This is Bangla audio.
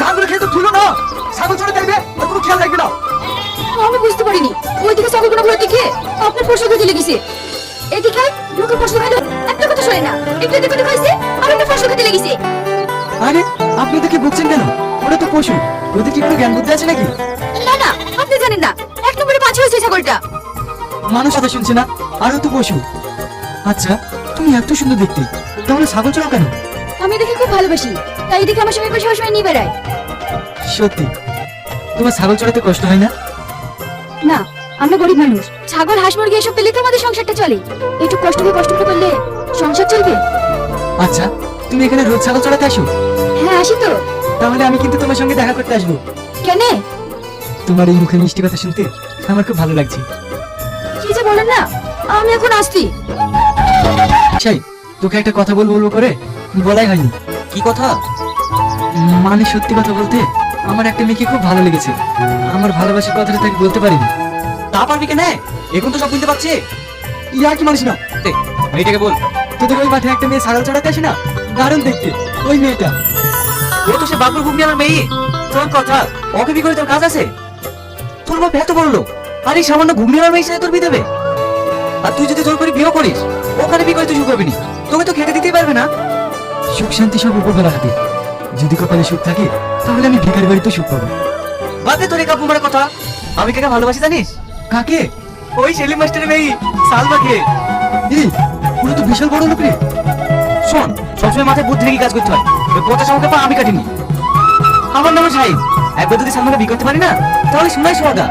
ধানগুলো খেয়ে তো ধুলো না, ছাগল চড়ে দেখবে আর কোনো খেয়াল রাখবে না। আমি বুঝতে পারিনি ওইদিকে ছাগলগুলো ঘুরে দিকে আপনার ফসল খেতে লেগেছে। এদিকে লোকের ফসল খাইলো একটা কথা শোনে না, একটু এদিকে খাইছে আর একটা ফসল খেতে লেগেছে। আরে আপনি ওদেরকে বকছেন কেন? ওরা তো পশু, ওদের কি কোনো জ্ঞান বুদ্ধি আছে নাকি? না না, আপনি জানেন না, এক নম্বরে পাঁচে হয়েছে ছাগলটা। মানুষ কথা শুনছে না, আরও তো পশু। আচ্ছা তুমি এত সুন্দর দেখতে, তাহলে ছাগল চড়াও কেন? আমি দেখে খুব ভালোবাসি, তাই এদিকে আমার সঙ্গে সবসময় নিয়ে বেড়ায়। সত্যি তোমার ছাগল চড়াতে কষ্ট হয় না? না, আমরা গরিব মানুষ, ছাগল হাঁস মুরগি এসব পেলে তো আমাদের সংসারটা চলে। একটু কষ্ট করে করলে সংসার চলবে। আচ্ছা তুমি এখানে রোজ ছাগল চড়াতে আসো? হ্যাঁ আসি তো। তাহলে আমি কিন্তু তোমার সঙ্গে দেখা করতে আসবো। কেনে? তোমার এই মুখে মিষ্টি কথা শুনতে আমার খুব ভালো লাগছে। কি যে বলেন না, আমি এখন আসছি। সেই তোকে একটা কথা বলবো বলবো করে বলাই হয়নি। কি কথা? মানে সত্যি কথা বলতে আমার একটা মেয়েকে খুব ভালো লেগেছে। আমার ভালোবাসার কথাটা তাকে বলতে পারিনি। তা পারবি কেন? এখন তো সব বুঝতে পারছি। ইয়া কি মানিস না? মেয়েটাকে বল। তোদের ওই মাঠে একটা মেয়ে ছাগল চড়াতে আসে না, দারুণ দেখতে ওই মেয়েটা। ও তো সে বাবুর ঘুগনি আমার মেয়ে। তোর কথা, ওকে বি করে তোর কাজ আছে? তোর বাপ এত বড় লোক, আর এই সামান্য ঘুগনি আমার মেয়ের সাথে তোর বিয়ে দেবে? আর তুই যদি জোর করে বিয়ে করিস, ওখানে বিয়ে করে তুই সুখ পাবি না, তোকে তো খেতে দিতেই পারবে না। সুখ শান্তি সব উপরবেলা হাতে, যদি কপালে সুখ থাকে তাহলে আমি ভিখারি বাড়িতে সুখ পাবো। বাদে তোর এই কাপড় মারার কথা। আমি কাকে ভালোবাসি জানিস? কাকে? ওই সেলিম মাস্টারের মেয়ে সালমাকে। এই পুরো তো বিশাল বড় লোক রে। শোন, সবসময় মাথায় বুদ্ধি রেখে কাজ করতে হয়। ওই পচা আমাকে আমি কাটিনি। আমার নাম শাহিদ। একবার যদি সালমাকে বিয়ে করতে পারি না, তাহলে শোনাই সোহাগা।